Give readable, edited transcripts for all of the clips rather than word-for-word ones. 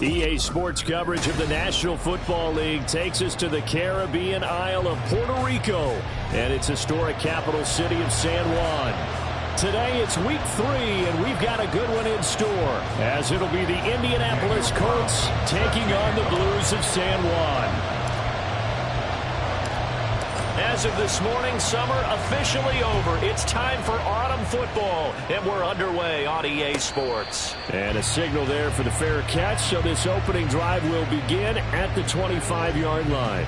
EA Sports coverage of the National Football League takes us to the Caribbean Isle of Puerto Rico and its historic capital city of San Juan. Today it's week 3, and we've got a good one in store, as it'll be the Indianapolis Colts taking on the Blues of San Juan. As of this morning, summer officially over. It's time for autumn football, and we're underway on EA Sports. And a signal there for the fair catch, so this opening drive will begin at the 25-yard line.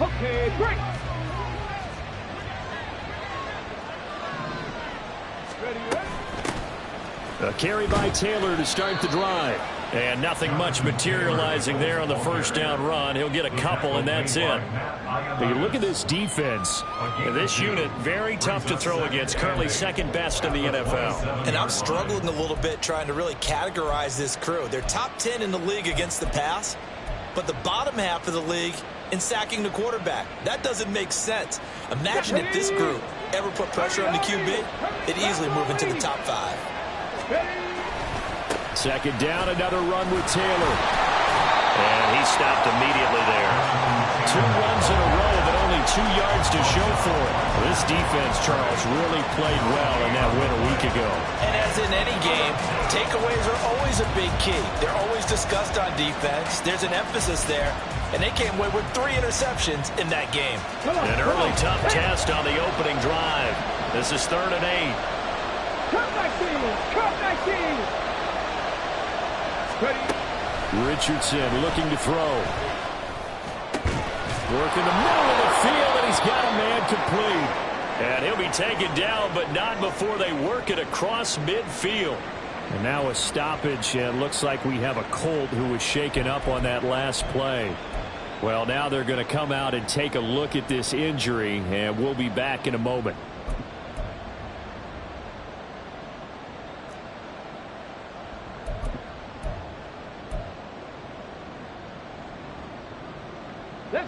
Okay, break. A carry by Taylor to start the drive. And nothing much materializing there on the first down run. He'll get a couple, and that's it. But you look at this defense. This unit, very tough to throw against. Currently second best in the NFL. And I'm struggling a little bit trying to really categorize this crew. They're top 10 in the league against the pass, but the bottom half of the league in sacking the quarterback. That doesn't make sense. Imagine if this group ever put pressure on the QB, it'd easily move into the top 5. Second down, another run with Taylor. And he stopped immediately there. 2 runs in a row, but only 2 yards to show for it. This defense, Charles, really played well in that win a week ago. And as in any game, takeaways are always a big key. They're always discussed on defense. There's an emphasis there. And they came away with 3 interceptions in that game. An early tough test on the opening drive. This is 3rd and 8. Cut back in. Cut back in. Ready. Richardson looking to throw. Working the middle of the field, and he's got a man complete. And he'll be taken down, but not before they work it across midfield. And now a stoppage, and looks like we have a Colt who was shaken up on that last play. Well, now they're going to come out and take a look at this injury, and we'll be back in a moment.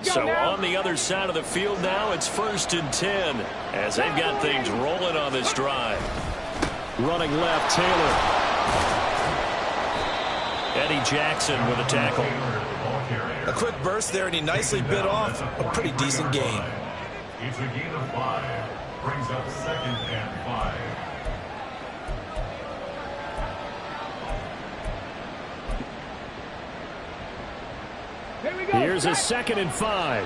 So on the other side of the field now, it's 1st and 10 as they've got things rolling on this drive. Running left, Taylor. Eddie Jackson with a tackle. A quick burst there, and he nicely bit off a pretty decent gain. It's a gain of 5. Brings up 2nd and 5. Here's a 2nd and 5.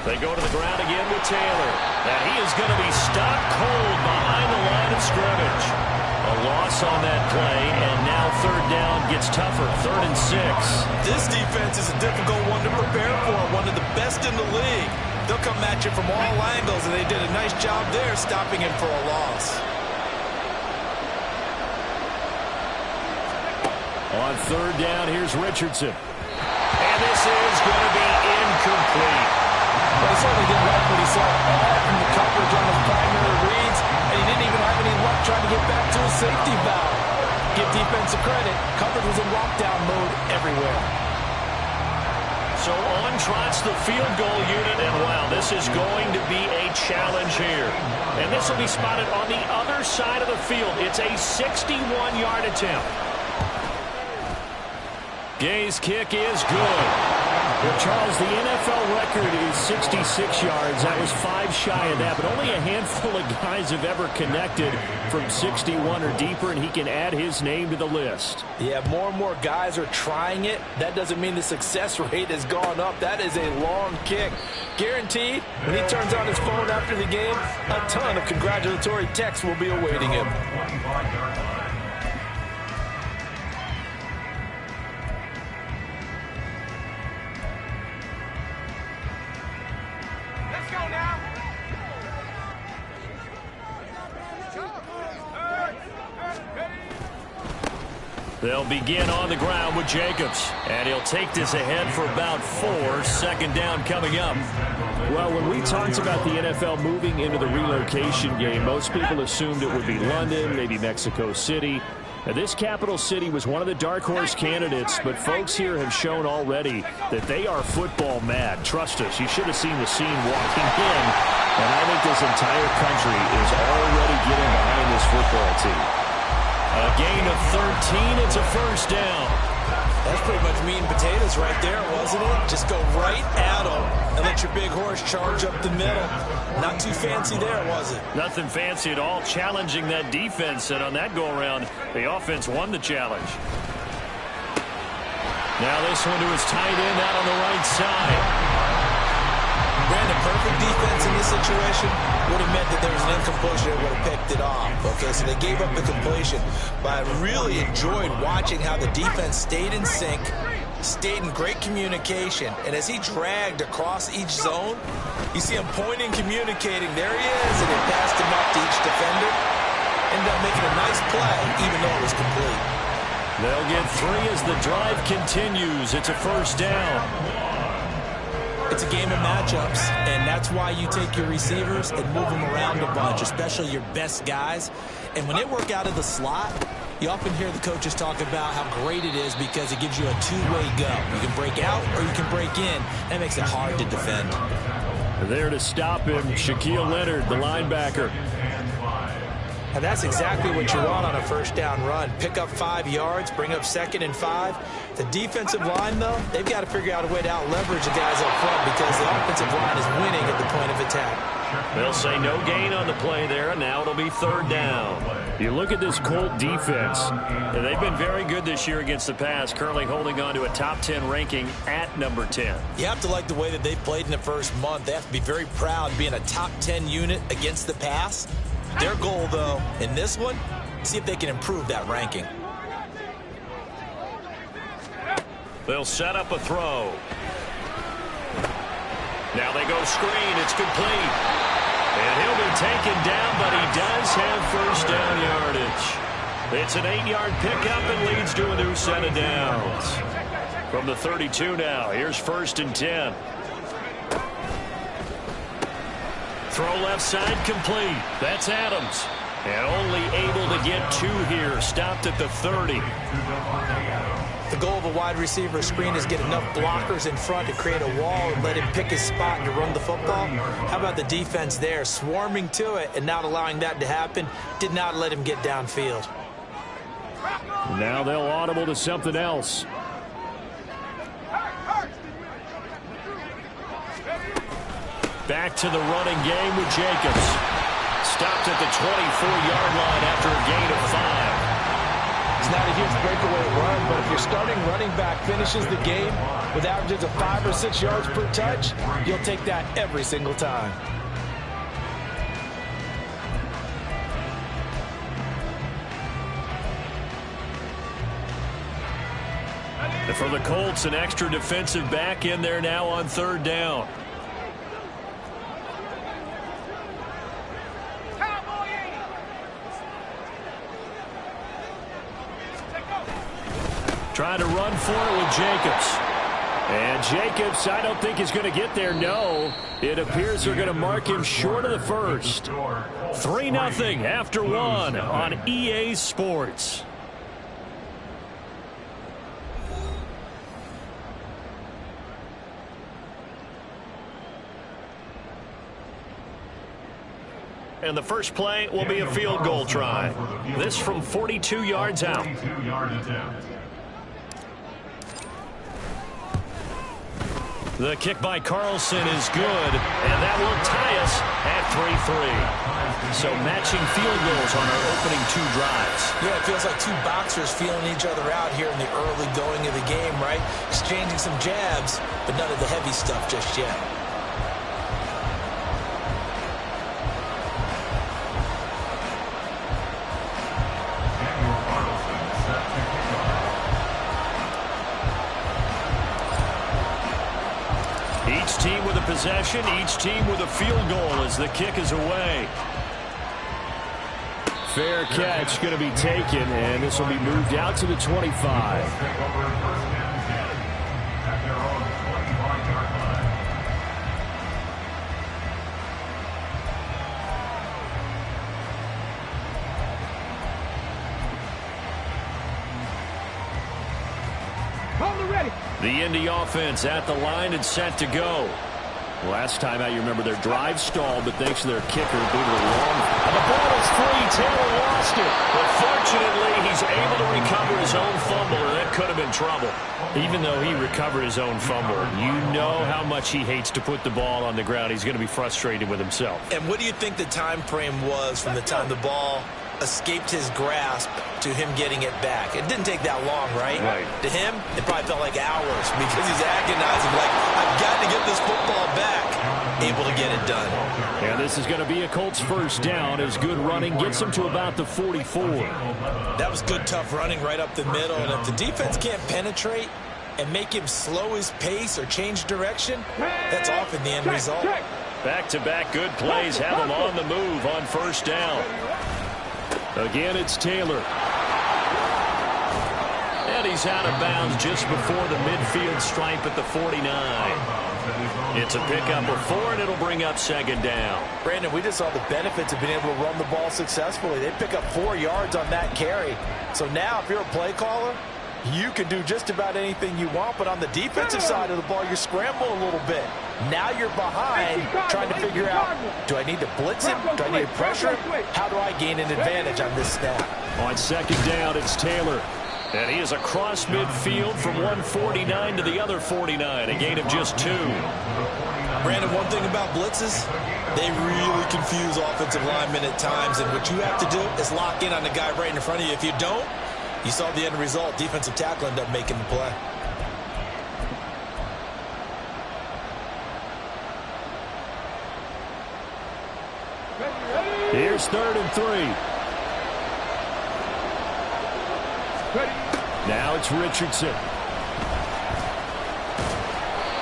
They go to the ground again with Taylor. And he is going to be stopped cold behind the line of scrimmage. A loss on that play, and now 3rd down gets tougher. 3rd and 6. This defense is a difficult one to prepare for. One of the best in the league. They'll come at you from all angles, and they did a nice job there stopping him for a loss. On 3rd down, here's Richardson. And this is going to be incomplete. Well, he certainly didn't like what he saw all from the coverage on his primary reads, and he didn't even have any luck trying to get back to his safety valve. Give defensive credit. Coverage was in lockdown mode everywhere. So on trots the field goal unit, and wow, this is going to be a challenge here. And this will be spotted on the other side of the field. It's a 61-yard attempt. Gay's kick is good. Well, Charles, the NFL record is 66 yards. That was 5 shy of that, but only a handful of guys have ever connected from 61 or deeper, and he can add his name to the list. Yeah, more and more guys are trying it. That doesn't mean the success rate has gone up. That is a long kick. Guaranteed, when he turns on his phone after the game, a ton of congratulatory texts will be awaiting him. They'll begin on the ground with Jacobs. And he'll take this ahead for about 4. Second down coming up. Well, when we talked about the NFL moving into the relocation game, most people assumed it would be London, maybe Mexico City. Now, this capital city was one of the dark horse candidates, but folks here have shown already that they are football mad. Trust us, you should have seen the scene walking in, and I think this entire country is already getting behind this football team. A gain of 13, it's a first down. That's pretty much meat and potatoes right there, wasn't it? Just go right at them and let your big horse charge up the middle. Not too fancy there, was it? Nothing fancy at all, challenging that defense, and on that go-around, the offense won the challenge. Now this one to his tight end out on the right side. Brandon, perfect defense in this situation would have meant that there was an incompletion that would have picked it off. Okay, so they gave up the completion. But I really enjoyed watching how the defense stayed in sync, stayed in great communication, and as he dragged across each zone, you see him pointing, communicating. There he is, and he passed him up to each defender. Ended up making a nice play, even though it was complete. They'll get 3 as the drive continues. It's a first down. It's a game of matchups, and that's why you take your receivers and move them around a bunch, especially your best guys. And when they work out of the slot, you often hear the coaches talk about how great it is because it gives you a two-way go. You can break out or you can break in. That makes it hard to defend. There to stop him, Shaquille Leonard, the linebacker. And that's exactly what you want on a first down run. Pick up 5 yards, bring up 2nd and 5. The defensive line, though, they've got to figure out a way to out-leverage the guys up front because the offensive line is winning at the point of attack. They'll say no gain on the play there, and now it'll be 3rd down. You look at this Colt defense, and they've been very good this year against the pass, currently holding on to a top 10 ranking at number 10. You have to like the way that they've played in the first month. They have to be very proud being a top 10 unit against the pass. Their goal, though, in this one, see if they can improve that ranking. They'll set up a throw. Now they go screen. It's complete. And he'll be taken down, but he does have first down yardage. It's an 8-yard pickup and leads to a new set of downs. From the 32 now, here's 1st and 10. Throw left side complete. That's Adams. And only able to get 2 here. Stopped at the 30. The goal of a wide receiver screen is get enough blockers in front to create a wall and let him pick his spot to run the football. How about the defense there? Swarming to it and not allowing that to happen. Did not let him get downfield. Now they'll audible to something else. Back to the running game with Jacobs. Stopped at the 24-yard line after a gain of 5. It's not a huge breakaway run, but if your starting running back finishes the game with averages of 5 or 6 yards per touch, you'll take that every single time. And for the Colts, an extra defensive back in there now on 3rd down. Trying to run for it with Jacobs. And Jacobs, I don't think is going to get there. No, it appears they're going to mark him short of the first. 3-0 after 1 on EA Sports. And the first play will be a field goal try. This from 42 yards out. The kick by Carlson is good, and that will tie us at 3-3. So matching field goals on our opening 2 drives. Yeah, it feels like 2 boxers feeling each other out here in the early going of the game, right? Exchanging some jabs, but none of the heavy stuff just yet. Each team with a possession, each team with a field goal as the kick is away. Fair catch going to be taken, and this will be moved out to the 25. The Indy offense at the line and set to go. Last time out, you remember their drive stalled, but thanks to their kicker, due to the long. And the ball is free. Taylor lost it. But fortunately, he's able to recover his own fumble, or that could have been trouble. Even though he recovered his own fumble, you know how much he hates to put the ball on the ground. He's going to be frustrated with himself. And what do you think the time frame was from the time the ball escaped his grasp to him getting it back? It didn't take that long, right? Right. To him, it probably felt like hours because he's agonizing, like, I've got to get this football back. Able to get it done. And this is going to be a Colts first down as good running gets him to about the 44. That was good, tough running right up the middle. And if the defense can't penetrate and make him slow his pace or change direction, that's often the end result. Back-to-back good plays have him on the move on first down. Again, it's Taylor. And he's out of bounds just before the midfield stripe at the 49. It's a pickup of 4, and it'll bring up second down. Brandon, we just saw the benefits of being able to run the ball successfully. They pick up 4 yards on that carry. So now if you're a play caller, you can do just about anything you want. But on the defensive side of the ball, you're scrambling a little bit. Now you're behind trying to figure out, do I need to blitz him? Do I need to pressure him? How do I gain an advantage on this snap? On second down, it's Taylor. And he is across midfield from 149 to the other 49, a gain of just 2. Brandon, one thing about blitzes, they really confuse offensive linemen at times, and what you have to do is lock in on the guy right in front of you. If you don't, you saw the end result. Defensive tackle ended up making the play. Here's 3rd and 3. Now it's Richardson.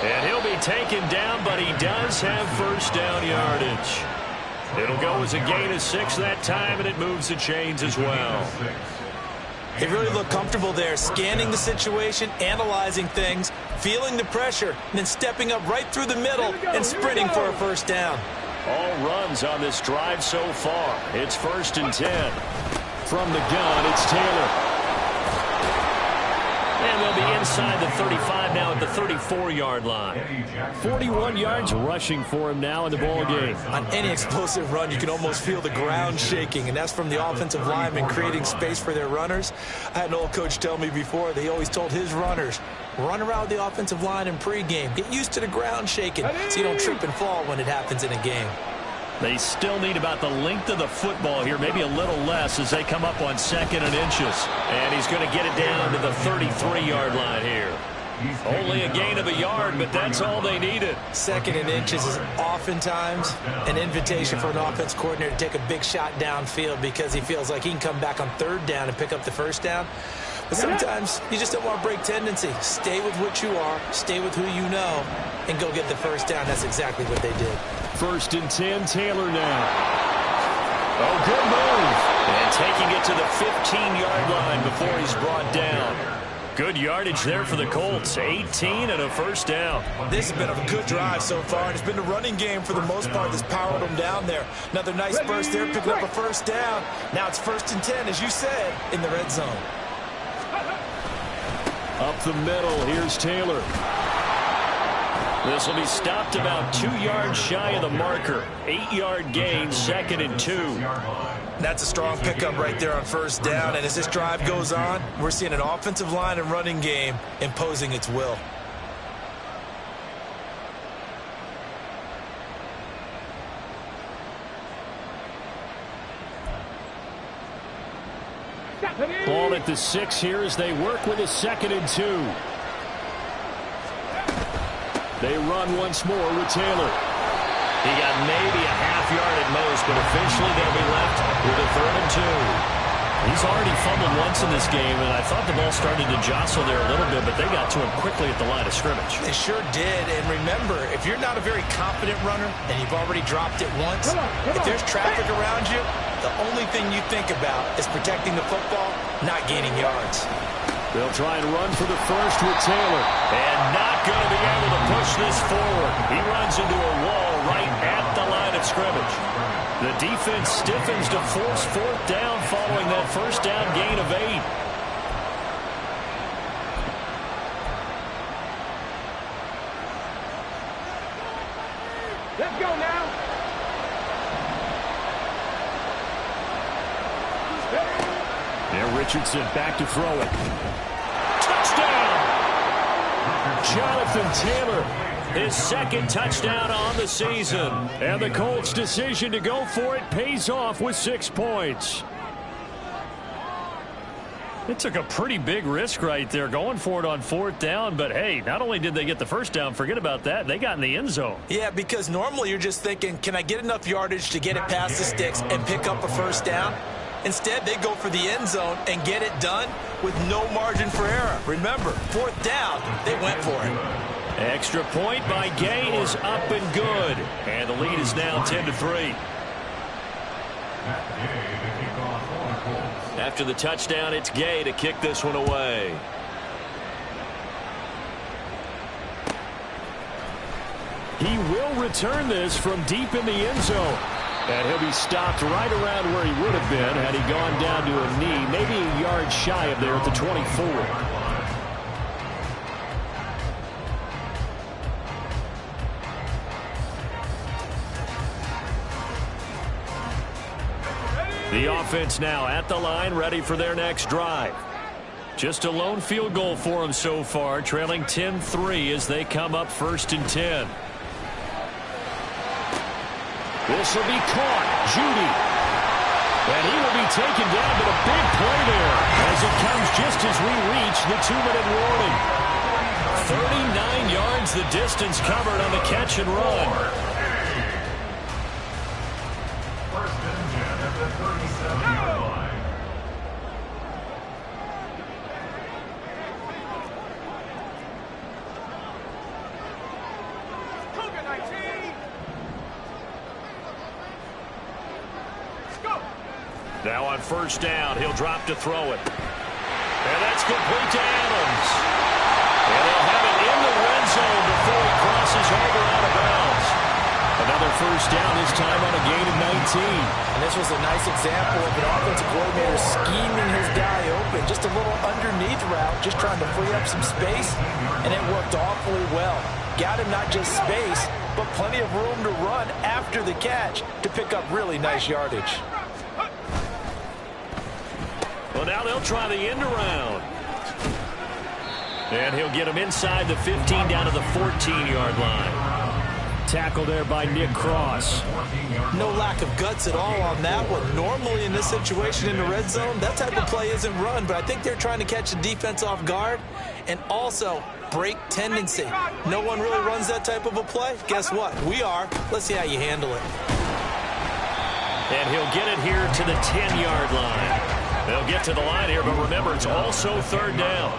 And he'll be taken down, but he does have first down yardage. It'll go as a gain of 6 that time, and it moves the chains as well. He really looked comfortable there, scanning the situation, analyzing things, feeling the pressure, and then stepping up right through the middle and sprinting for a first down. All runs on this drive so far. It's 1st and 10. From the gun, it's Taylor. And they'll be inside the 35 now at the 34-yard line. 41 yards rushing for him now in the ball game. On any explosive run, you can almost feel the ground shaking, and that's from the offensive linemen creating space for their runners. I had an old coach tell me before, that he always told his runners, run around the offensive line in pregame. Get used to the ground shaking so you don't trip and fall when it happens in a game. They still need about the length of the football here, maybe a little less as they come up on 2nd and inches. And he's going to get it down to the 33-yard line here. Only a gain of a yard, but that's all they needed. 2nd and inches is oftentimes an invitation for an offense coordinator to take a big shot downfield because he feels like he can come back on 3rd down and pick up the first down. But sometimes you just don't want to break tendency. Stay with what you are, stay with who you know, and go get the first down. That's exactly what they did. 1st and 10, Taylor now. Oh, good move. And taking it to the 15-yard line before he's brought down. Good yardage there for the Colts. 18 and a first down. This has been a good drive so far, and it's been a running game for the most part that's powered them down there. Another nice burst there, picking up a first down. Now it's 1st and 10, as you said, in the red zone. Up the middle, here's Taylor. This will be stopped about 2 yards shy of the marker. 8-yard gain, 2nd and 2. That's a strong pickup right there on first down. And as this drive goes on, we're seeing an offensive line and running game imposing its will. Ball at the 6 here as they work with a 2nd and 2. They run once more with Taylor. He got maybe a half yard at most, but officially they'll be left with a 3rd and 2. He's already fumbled once in this game, and I thought the ball started to jostle there a little bit, but they got to him quickly at the line of scrimmage. They sure did, and remember, if you're not a very confident runner and you've already dropped it once, if there's traffic around you, the only thing you think about is protecting the football, not gaining yards. They'll try and run for the first with Taylor. And not going to be able to push this forward. He runs into a wall right at the line of scrimmage. The defense stiffens to force fourth down following that first down gain of 8. Let's go now. Now Richardson back to throw it. Touchdown! Jonathan Taylor, his second touchdown on the season. And the Colts' decision to go for it pays off with 6 points. It took a pretty big risk right there going for it on fourth down. But, hey, not only did they get the first down, forget about that, they got in the end zone. Yeah, because normally you're just thinking, can I get enough yardage to get it past the sticks and pick up a first down? Instead, they go for the end zone and get it done with no margin for error. Remember, fourth down, they went for it. Extra point by Gay is up and good. And the lead is now 10-3. After the touchdown, it's Gay to kick this one away. He will return this from deep in the end zone. And he'll be stopped right around where he would have been had he gone down to a knee, maybe a yard shy of there at the 24. The offense now at the line, ready for their next drive. Just a lone field goal for them so far, trailing 10-3 as they come up 1st and 10. This will be caught. Judy. And he will be taken down, but a big play there as it comes just as we reach the 2-minute warning. 39 yards the distance covered on the catch and run. First and 10 at the 37-yard line. Now on first down, he'll drop to throw it. And that's complete to Adams. And they'll have it in the red zone before he crosses over out of bounds. Another first down, this time on a gain of 19. And this was a nice example of an offensive coordinator scheming his guy open. Just a little underneath route, just trying to free up some space, and it worked awfully well. Got him not just space, but plenty of room to run after the catch to pick up really nice yardage. Well, now they'll try the end around. And he'll get him inside the 15 down to the 14-yard line. Tackle there by Nick Cross. No lack of guts at all on that one. Normally in this situation in the red zone, that type of play isn't run, but I think they're trying to catch the defense off guard and also break tendency. No one really runs that type of a play. Guess what? We are. Let's see how you handle it. And he'll get it here to the 10-yard line. They'll get to the line here, but remember, it's also third down.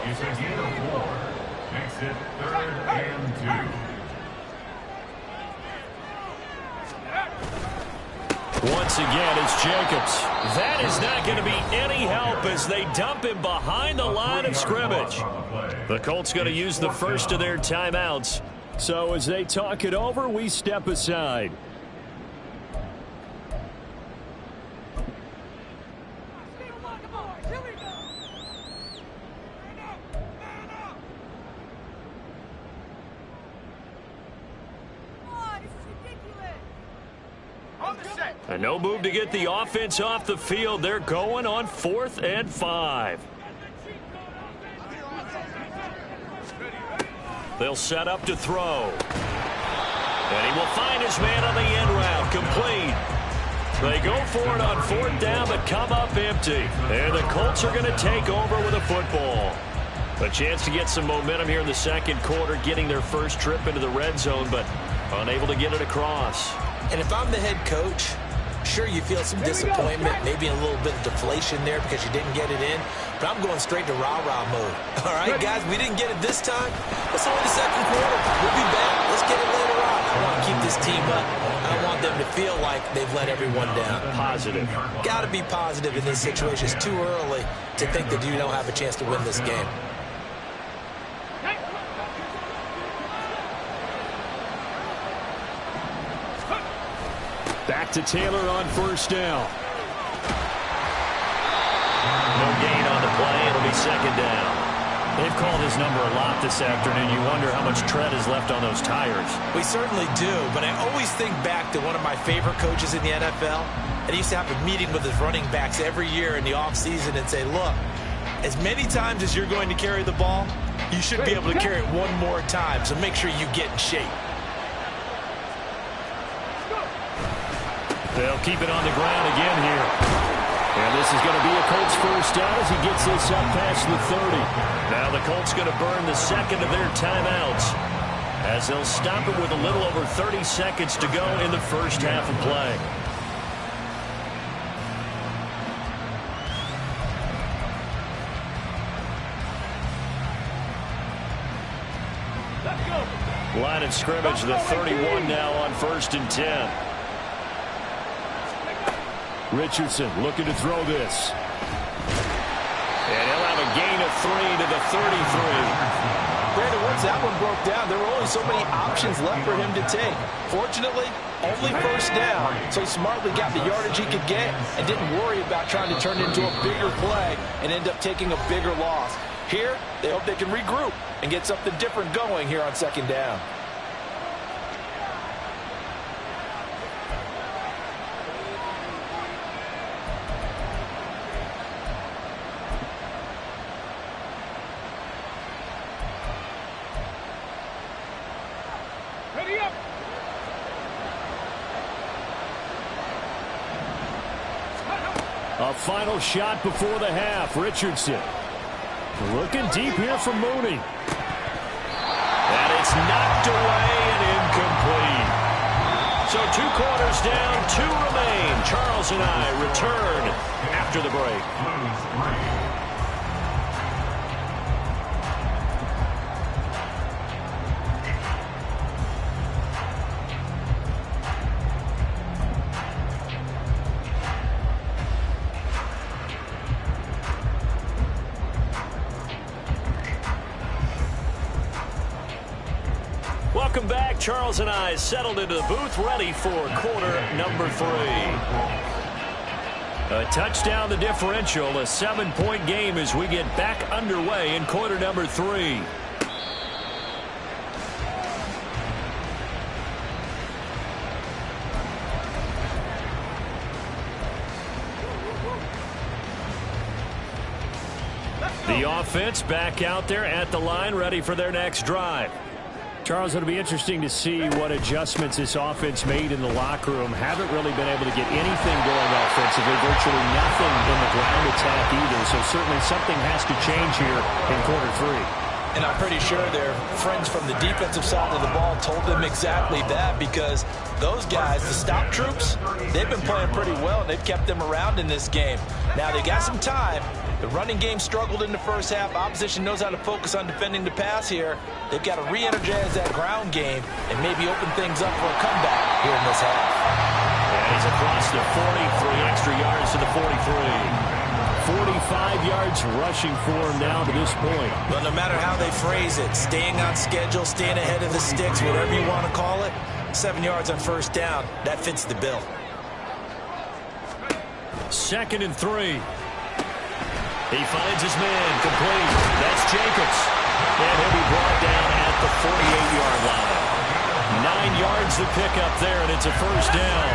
It's a gain of 4. Makes it 3rd and 2. Once again, it's Jacobs. That is not going to be any help as they dump him behind the line of scrimmage. The Colts going to use the first of their timeouts. So as they talk it over, we step aside. And no move to get the offense off the field. They're going on 4th and 5. They'll set up to throw. And he will find his man on the end route. Complete. They go for it on 4th down, but come up empty. And the Colts are going to take over with a football. A chance to get some momentum here in the second quarter, getting their first trip into the red zone, but unable to get it across. And if I'm the head coach, sure, you feel some disappointment, maybe a little bit of deflation there because you didn't get it in, but I'm going straight to rah-rah mode. All right, guys, we didn't get it this time. It's only the second quarter. We'll be back. Let's get it later on. I want to keep lift this team up. I don't want them to feel like they've let everyone down. Positive. Got to be positive in this situation. It's too early to think that you don't have a chance to win this game. Back to Taylor on first down. No gain on the play. It'll be second down. They've called his number a lot this afternoon. You wonder how much tread is left on those tires. We certainly do, but I always think back to one of my favorite coaches in the NFL. And he used to have a meeting with his running backs every year in the offseason and say, look, as many times as you're going to carry the ball, you should be able to carry it one more time, so make sure you get in shape. They'll keep it on the ground again here. And this is going to be a Colts first down as he gets this up past the 30. Now the Colts going to burn the second of their timeouts as they'll stop it with a little over 30 seconds to go in the first half of play. Line of scrimmage, the 31 now on 1st and 10. Richardson looking to throw this. And he'll have a gain of 3 to the 33. Brandon, once that one broke down, there were only so many options left for him to take. Fortunately, only first down, so he smartly got the yardage he could get and didn't worry about trying to turn it into a bigger play and end up taking a bigger loss. Here, they hope they can regroup and get something different going here on second down. Ready up. A final shot before the half. Richardson looking deep here for Mooney. And it's knocked away and incomplete. So 2 quarters down, 2 remain. Charles and I return after the break. Welcome back. Charles and I settled into the booth, ready for quarter number 3. A touchdown, the differential, a 7-point game as we get back underway in quarter number 3. The offense back out there at the line, ready for their next drive. Charles, it'll be interesting to see what adjustments this offense made in the locker room. Haven't really been able to get anything going offensively, virtually nothing in the ground attack either. So certainly something has to change here in quarter 3. And I'm pretty sure their friends from the defensive side of the ball told them exactly that, because those guys, the stop troops, they've been playing pretty well. They've kept them around in this game. Now they got some time. The running game struggled in the first half. Opposition knows how to focus on defending the pass here. They've got to re-energize that ground game and maybe open things up for a comeback here in this half. And he's across the 40, 3 extra yards to the 43. 45 yards rushing for him now to this point. But no matter how they phrase it, staying on schedule, staying ahead of the sticks, whatever you want to call it, 7 yards on first down, that fits the bill. 2nd and 3. He finds his man complete. That's Jacobs. And he'll be brought down at the 48-yard line. 9 yards to pick up there, and it's a first down.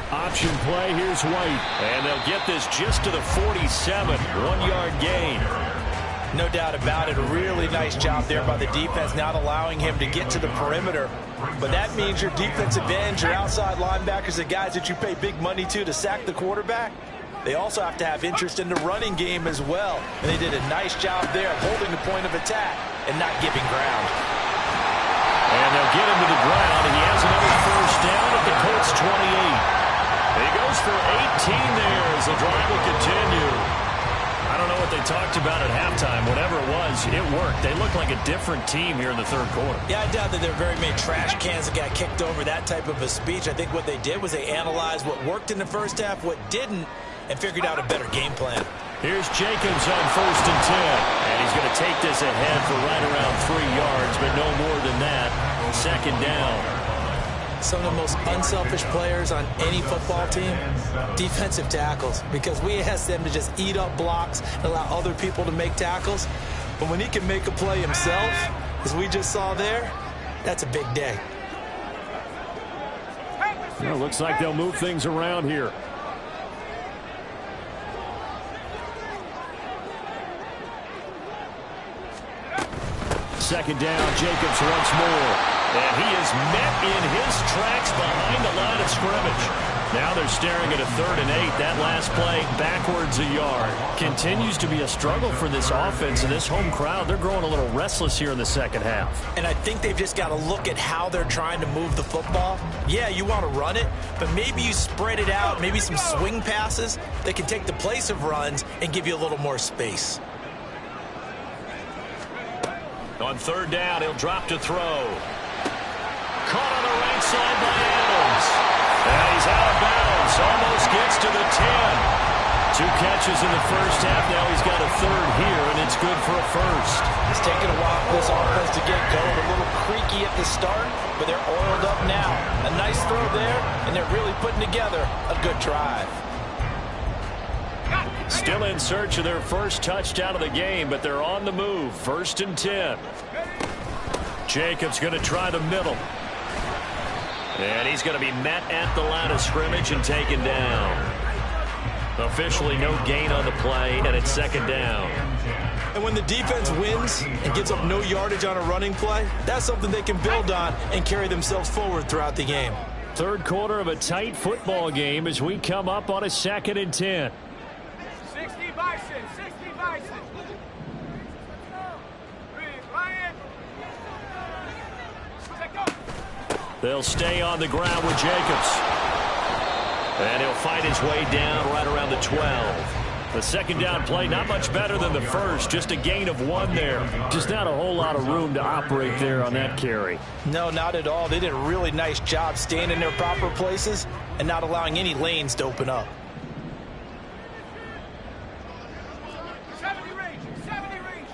Option play, here's White. And they'll get this just to the 47, 1-yard gain. No doubt about it. A really nice job there by the defense, not allowing him to get to the perimeter. But that means your defensive ends, your outside linebackers, the guys that you pay big money to sack the quarterback, they also have to have interest in the running game as well. And they did a nice job there of holding the point of attack and not giving ground. And they'll get him to the ground, and he has another first down at the Colts 28. He goes for 18 there as the drive will continue. I don't know what they talked about at halftime. Whatever it was, it worked. They looked like a different team here in the third quarter. Yeah, I doubt that there are very many trash cans that got kicked over that type of a speech. I think what they did was they analyzed what worked in the first half, what didn't, and figured out a better game plan. Here's Jacobs on 1st and 10. And he's going to take this ahead for right around 3 yards, but no more than that. 2nd down. Some of the most unselfish players on any football team, defensive tackles, because we ask them to just eat up blocks and allow other people to make tackles. But when he can make a play himself, as we just saw there, that's a big day. Well, looks like they'll move things around here. Second down, Jacobs once more. And he is met in his tracks behind the line of scrimmage. Now they're staring at a 3rd and 8. That last play, backwards a yard. Continues to be a struggle for this offense and this home crowd. They're growing a little restless here in the second half. And I think they've just got to look at how they're trying to move the football. Yeah, you want to run it, but maybe you spread it out, maybe some swing passes that can take the place of runs and give you a little more space. On 3rd down, he'll drop to throw. Caught on the right side by Adams. And he's out of bounds. Almost gets to the 10. 2 catches in the first half. Now he's got a 3rd here, and it's good for a 1st. It's taken a while for this offense to get going. A little creaky at the start, but they're oiled up now. A nice throw there, and they're really putting together a good drive. Still in search of their first touchdown of the game, but they're on the move. 1st and 10. Jacobs going to try the middle. And he's going to be met at the line of scrimmage and taken down. Officially no gain on the play, and it's 2nd down. And when the defense wins and gives up no yardage on a running play, that's something they can build on and carry themselves forward throughout the game. 3rd quarter of a tight football game as we come up on a 2nd and 10. 60 Bison, 60 Bison. Ryan. They'll stay on the ground with Jacobs. And he'll fight his way down right around the 12. The 2nd down play, not much better than the first. Just a gain of 1 there. Just not a whole lot of room to operate there on that carry. No, not at all. They did a really nice job staying in their proper places and not allowing any lanes to open up. 70 range, 70 range.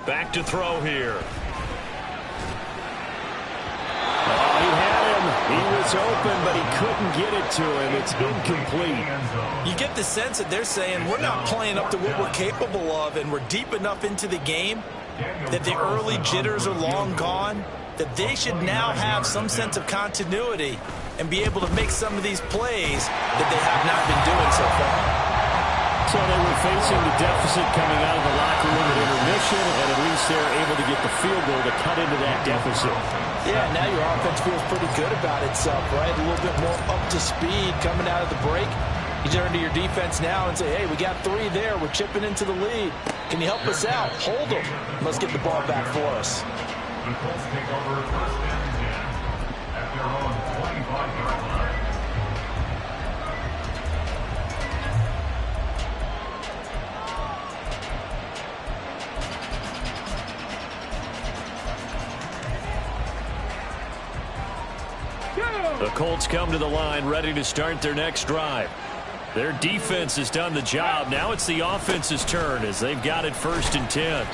Back to throw here. Oh, he had him. He was open, but he couldn't get it to him. It's incomplete. You get the sense that they're saying we're not playing up to what we're capable of, and we're deep enough into the game that the early jitters are long gone, that they should now have some sense of continuity and be able to make some of these plays that they have not been doing so far. So they were facing the deficit coming out of the locker room at intermission, and at least they're able to get the field goal to cut into that deficit. Yeah, now your offense feels pretty good about itself, right? A little bit more up to speed coming out of the break. You turn to your defense now and say, hey, we got 3 there. We're chipping into the lead. Can you help us out? Hold them. Let's get the ball back for us. The Colts take over 1st and 10 at their own 25-yard line. The Colts come to the line ready to start their next drive. Their defense has done the job. Now it's the offense's turn as they've got it 1st and 10.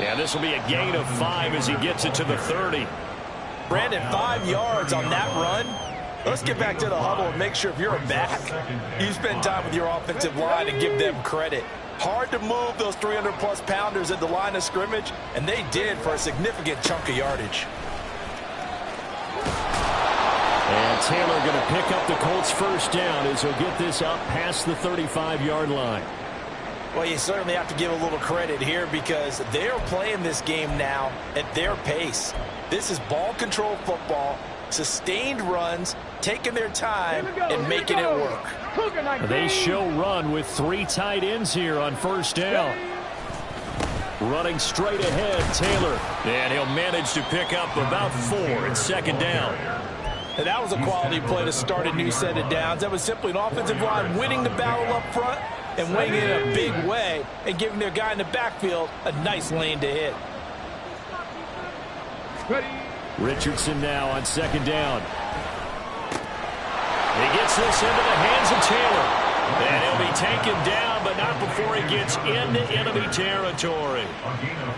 And this will be a gain of 5 as he gets it to the 30. Brandon, 5 yards on that run. Let's get back to the huddle and make sure if you're a back, you spend time with your offensive line and give them credit. Hard to move those 300-plus pounders at the line of scrimmage, and they did for a significant chunk of yardage. And Taylor going to pick up the Colts' 1st down as he'll get this up past the 35-yard line. Well, you certainly have to give a little credit here because they're playing this game now at their pace. This is ball control football, sustained runs, taking their time and making it work. They show run with 3 tight ends here on 1st down. Running straight ahead, Taylor. And he'll manage to pick up about 4 at 2nd down. And that was a quality play to start a new set of downs. That was simply an offensive line winning the battle up front and winning it in a big way and giving their guy in the backfield a nice lane to hit. Richardson now on second down. He gets this into the hands of Taylor. And he'll be taken down, but not before he gets into enemy territory.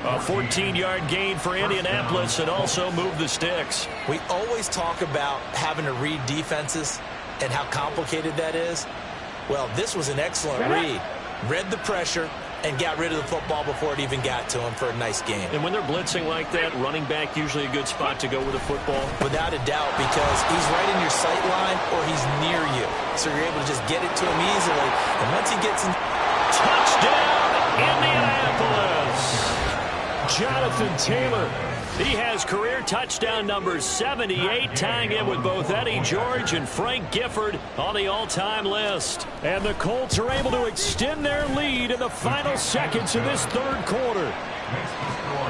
A 14-yard gain for Indianapolis and also move the sticks. We always talk about having to read defenses and how complicated that is. Well, this was an excellent read. Read the pressure and got rid of the football before it even got to him for a nice game. And when they're blitzing like that, running back usually a good spot to go with the football? Without a doubt, because he's right in your sight line or he's near you. So you're able to just get it to him easily. And once he gets in... Touchdown, Indianapolis! Jonathan Taylor. He has career touchdown number 78, tying in with both Eddie George and Frank Gifford on the all-time list. And the Colts are able to extend their lead in the final seconds of this third quarter.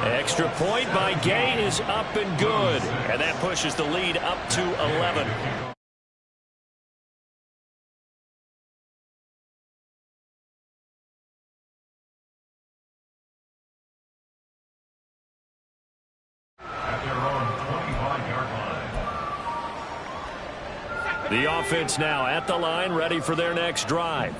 Extra point by Gay is up and good. And that pushes the lead up to 11. The offense now at the line, ready for their next drive.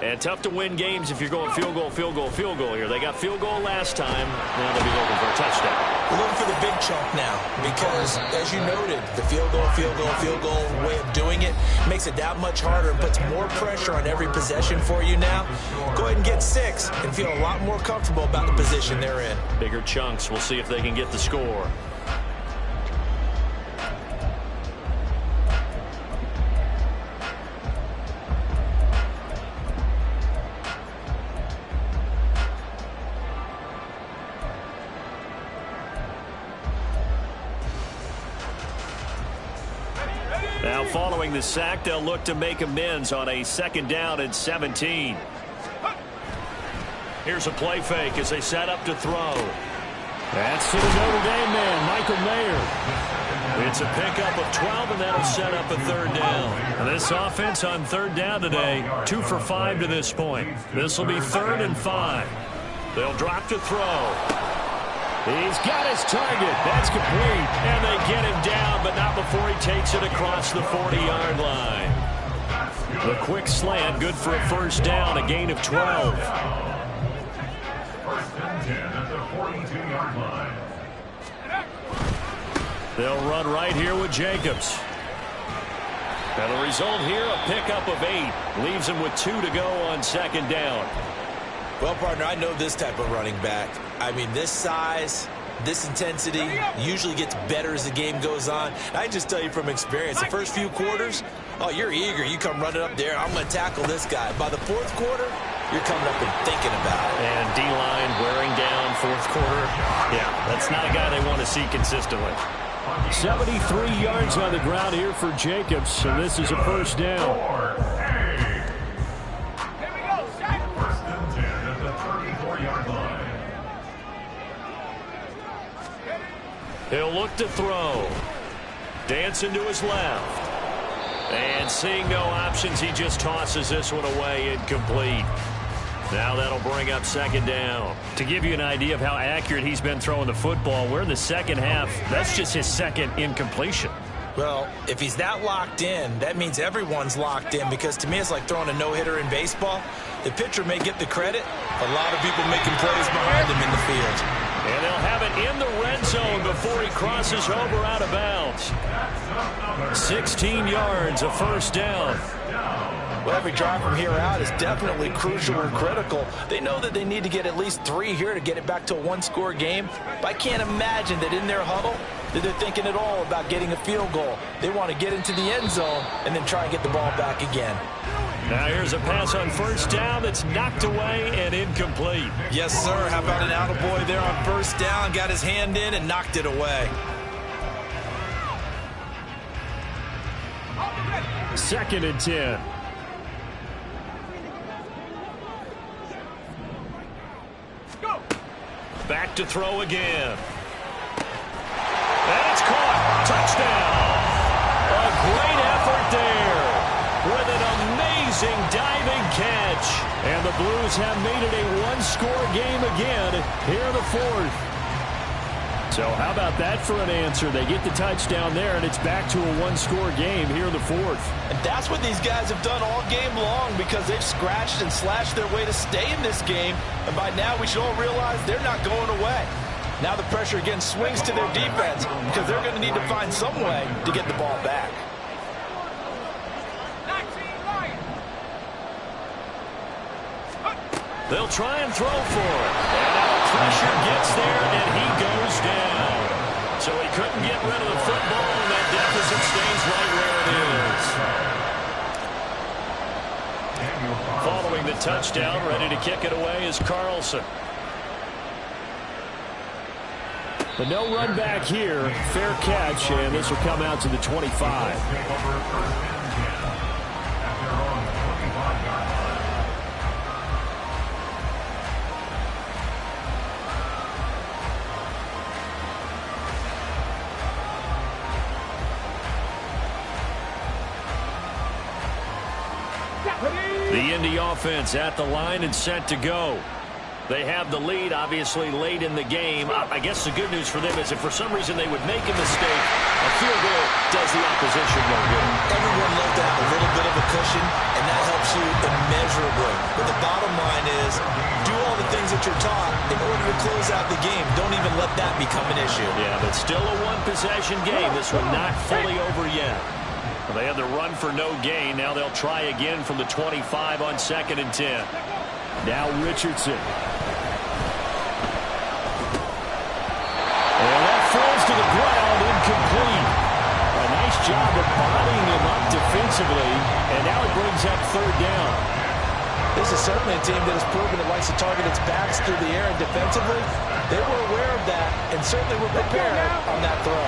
And tough to win games if you're going field goal, field goal, field goal here. They got field goal last time. Now they'll be looking for a touchdown. We're looking for the big chunk now because, as you noted, the field goal, field goal, field goal way of doing it makes it that much harder and puts more pressure on every possession for you now. Go ahead and get 6 and feel a lot more comfortable about the position they're in. Bigger chunks. We'll see if they can get the score. Now following the sack, they'll look to make amends on a 2nd down and 17. Here's a play fake as they set up to throw. That's to the Notre Dame man, Michael Mayer. It's a pickup of 12, and that'll set up a 3rd down. And this offense on 3rd down today, 2 for 5 to this point. This will be 3rd and 5. They'll drop to throw. He's got his target. That's complete. And they get him down, but not before he takes it across the 40-yard line. The quick slant, good for a 1st down, a gain of 12. 1st and 10 at the 42-yard line. They'll run right here with Jacobs. And the result here, a pickup of 8. Leaves him with 2 to go on 2nd down. Well, partner, I know this type of running back. I mean, this size, this intensity usually gets better as the game goes on. I can just tell you from experience, the first few quarters, oh, you're eager. You come running up there. I'm going to tackle this guy. By the 4th quarter, you're coming up and thinking about it. And D-line wearing down 4th quarter. Yeah, that's not a guy they want to see consistently. 73 yards on the ground here for Jacobs, and this is a 1st down. He'll look to throw. Dancing to his left. And seeing no options, he just tosses this one away, incomplete. Now that'll bring up 2nd down. To give you an idea of how accurate he's been throwing the football, we're in the 2nd half. That's just his 2nd incompletion. Well, if he's that locked in, that means everyone's locked in, because to me it's like throwing a no-hitter in baseball. The pitcher may get the credit. A lot of people making plays behind him in the field. And they'll have it in the red zone before he crosses over out of bounds. 16 yards, a 1st down. Well, every drive from here out is definitely crucial and critical. They know that they need to get at least 3 here to get it back to a 1-score game. But I can't imagine that in their huddle that they're thinking at all about getting a field goal. They want to get into the end zone and then try and get the ball back again. Now here's a pass on 1st down that's knocked away and incomplete. Yes, sir. How about an attaboy there on 1st down? Got his hand in and knocked it away. 2nd and 10. Back to throw again. And it's caught. Touchdown. Broncos have made it a one-score game again here in the fourth. So how about that for an answer? They get the touchdown there, and it's back to a one-score game here in the fourth. And that's what these guys have done all game long because they've scratched and slashed their way to stay in this game. And by now, we should all realize they're not going away. Now the pressure again swings to their defense because they're going to need to find some way to get the ball back. They'll try and throw for it. And now the pressure gets there, and he goes down. So he couldn't get rid of the football, and that deficit stays right where it is. Following the touchdown, ready to kick it away is Carlson. But no run back here. Fair catch, and this will come out to the 25. The Indy offense at the line and set to go. They have the lead, obviously, late in the game. I guess the good news for them is if for some reason they would make a mistake, a field goal does the opposition no good. Everyone loves to have a little bit of a cushion, and that helps you immeasurably. But the bottom line is, do all the things that you're taught in order to close out the game. Don't even let that become an issue. Yeah, but still a one-possession game. This one not fully over yet. Well, they had the run for no gain. Now they'll try again from the 25 on 2nd and 10. Now Richardson. And that falls to the ground, incomplete. A nice job of bodying him up defensively, and now it brings up 3rd down. This is certainly a team that has proven it likes to target its backs through the air, and defensively, they were aware of that and certainly were prepared on that throw.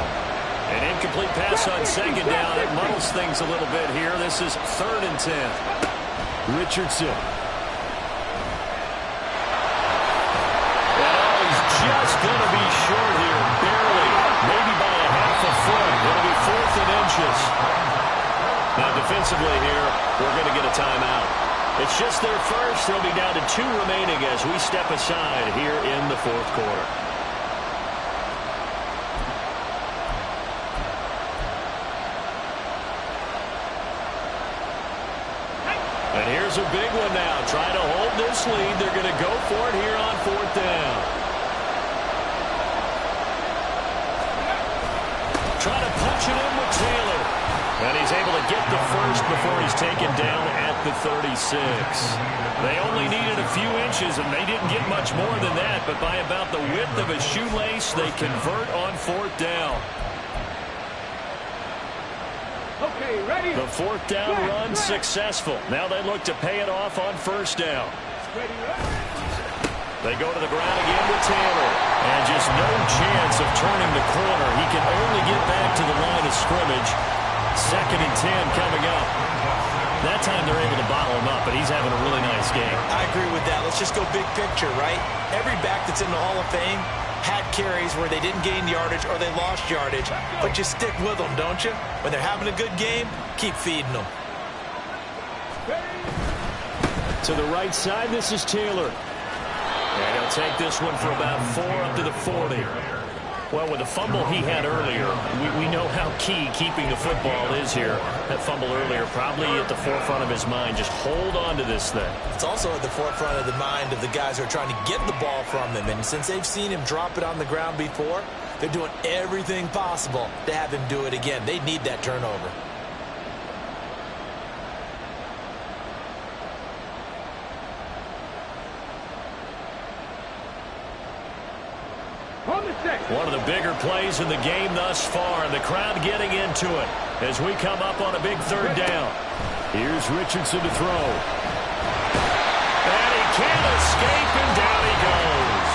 An incomplete pass on 2nd down. It muddles things a little bit here. This is 3rd and 10. Richardson. Just going to be short here, barely, maybe by a half a foot. It'll be 4th and inches. Now defensively here, we're going to get a timeout. It's just their first. They'll be down to 2 remaining as we step aside here in the 4th quarter. And here's a big one now. Trying to hold this lead. They're going to go for it here on 4th down. Trying to punch it in with Taylor. And he's able to get the first before he's taken down at the 36. They only needed a few inches, and they didn't get much more than that. But by about the width of a shoelace, they convert on 4th down. Okay, ready? The 4th down run successful. Now they look to pay it off on 1st down. They go to the ground again with Taylor. And just no chance of turning the corner. He can only get back to the line of scrimmage. 2nd and 10 coming up. That time they're able to bottle him up, but he's having a really nice game. I agree with that. Let's just go big picture, right? Every back that's in the Hall of Fame had carries where they didn't gain yardage or they lost yardage, but you stick with them, don't you? When they're having a good game, keep feeding them. To the right side, this is Taylor. And he'll take this one for about 4 up to the 40. Well, with the fumble he had earlier, we know how key keeping the football is here. That fumble earlier probably at the forefront of his mind. Just hold on to this thing. It's also at the forefront of the mind of the guys who are trying to get the ball from him. And since they've seen him drop it on the ground before, they're doing everything possible to have him do it again. They need that turnover. One of the bigger plays in the game thus far, and the crowd getting into it as we come up on a big 3rd down. Here's Richardson to throw. And he can't escape, and down he goes.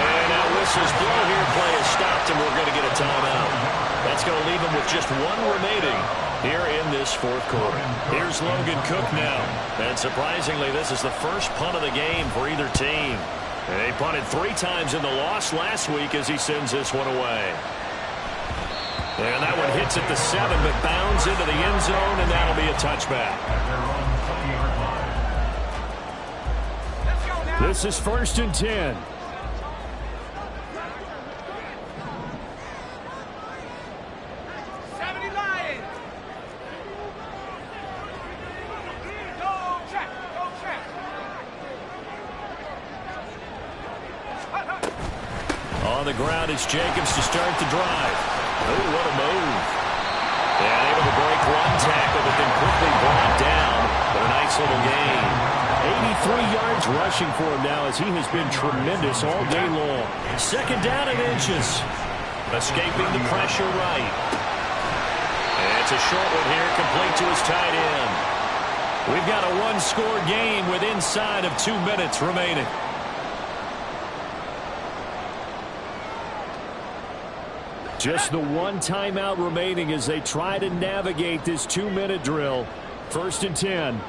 And that whistle's blow here. Play is stopped, and we're going to get a timeout. That's going to leave him with just 1 remaining here in this 4th quarter. Here's Logan Cook now. And surprisingly, this is the first punt of the game for either team. And they punted 3 times in the loss last week as he sends this one away. And that one hits at the 7, but bounds into the end zone, and that'll be a touchback. This is 1st and 10. On the ground, it's Jacobs to start the drive. Oh, what a move. And able to break one tackle, but then quickly brought down. But a nice little gain. 83 yards rushing for him now as he has been tremendous all day long. 2nd down and inches. Escaping the pressure right. And it's a short one here, complete to his tight end. We've got a one-score game with inside of 2 minutes remaining. Just the one timeout remaining as they try to navigate this 2-minute drill. 1st and 10.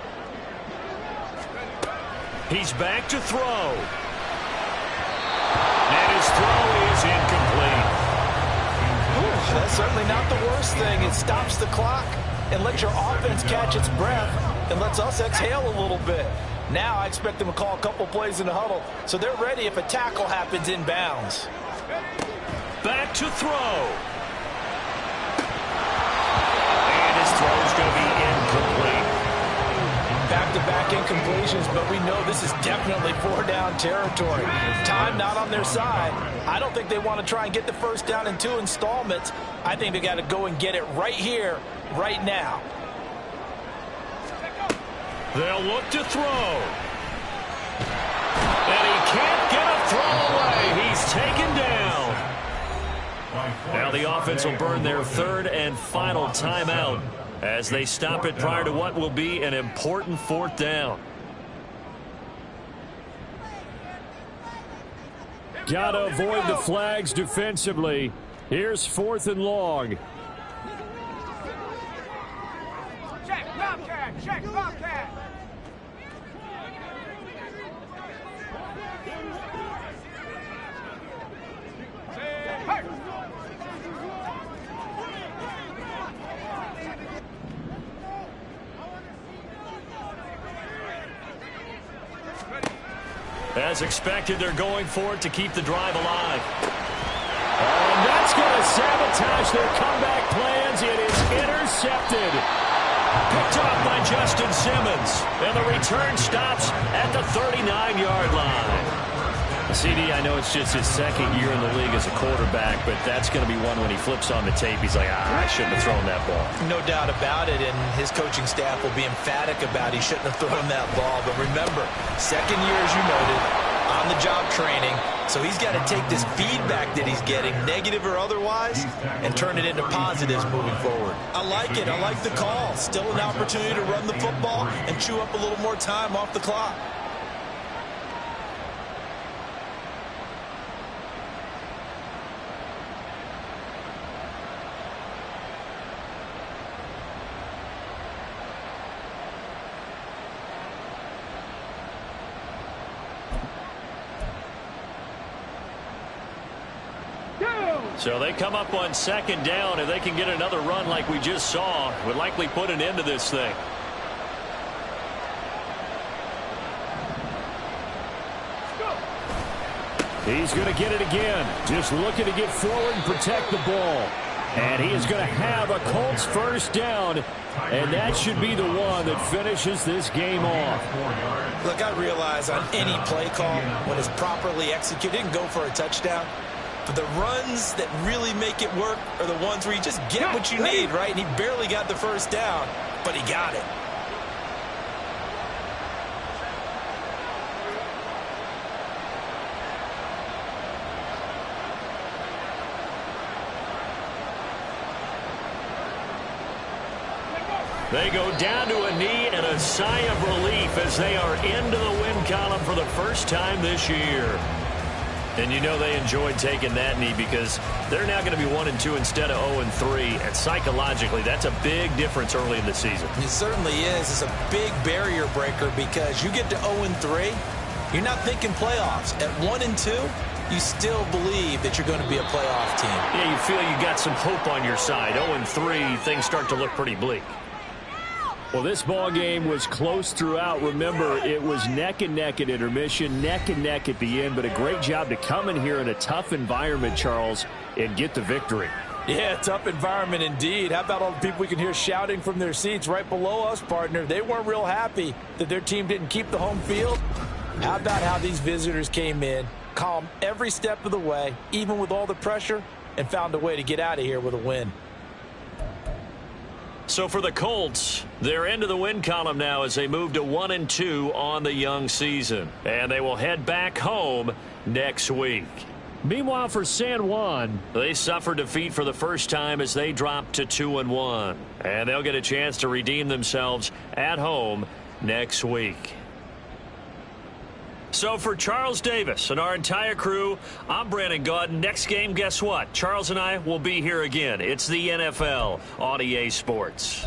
He's back to throw. And his throw is incomplete. That's certainly not the worst thing. It stops the clock and lets your offense catch its breath and lets us exhale a little bit. Now I expect them to call a couple plays in the huddle so they're ready if a tackle happens inbounds. Back to throw. And his throw's going to be incomplete. Back-to-back incompletions, but we know this is definitely 4-down territory. Time not on their side. I don't think they want to try and get the 1st down in 2 installments. I think they got to go and get it right here, right now. They'll look to throw. And he can't get a throw away. He's taken down. Now the offense will burn their 3rd and final timeout as they stop it prior to what will be an important 4th down. Got to avoid the flags defensively. Here's 4th and long. Check, Bobcat, check, Bobcat. As expected, they're going for it to keep the drive alive. And that's going to sabotage their comeback plans. It is intercepted. Picked up by Justin Simmons. And the return stops at the 39-yard line. CD, I know it's just his 2nd year in the league as a quarterback, but that's going to be one when he flips on the tape. He's like, I shouldn't have thrown that ball. No doubt about it, and his coaching staff will be emphatic about he shouldn't have thrown that ball. But remember, 2nd year, as you noted, on-the-job training, so he's got to take this feedback that he's getting, negative or otherwise, and turn it into positives moving forward. I like it. I like the call. Still an opportunity to run the football and chew up a little more time off the clock. So they come up on 2nd down, and they can get another run like we just saw. Would likely put an end to this thing. He's going to get it again. Just looking to get forward and protect the ball. And he is going to have a Colts 1st down. And that should be the one that finishes this game off. Look, I realize on any play call, when it's properly executed, you can go for a touchdown. But the runs that really make it work are the ones where you just get what you need, right? And he barely got the 1st down, but he got it. They go down to a knee and a sigh of relief as they are into the win column for the first time this year. And you know they enjoyed taking that knee because they're now going to be 1-2 instead of 0-3. And psychologically, that's a big difference early in the season. It certainly is. It's a big barrier breaker because you get to 0-3, you're not thinking playoffs. At 1-2, you still believe that you're going to be a playoff team. Yeah, you feel you got some hope on your side. 0-3, things start to look pretty bleak. Well, this ball game was close throughout. Remember, it was neck and neck at intermission, neck and neck at the end, but a great job to come in here in a tough environment, Charles, and get the victory. Yeah, tough environment indeed. How about all the people we can hear shouting from their seats right below us, partner? They weren't real happy that their team didn't keep the home field. How about how these visitors came in, calm every step of the way, even with all the pressure, and found a way to get out of here with a win. So for the Colts, they're into the win column now as they move to 1-2 on the young season. And they will head back home next week. Meanwhile, for San Juan, they suffered defeat for the first time as they dropped to 2-1. And they'll get a chance to redeem themselves at home next week. So for Charles Davis and our entire crew, I'm Brandon Gaudin. Next game, guess what? Charles and I will be here again. It's the NFL on EA Sports.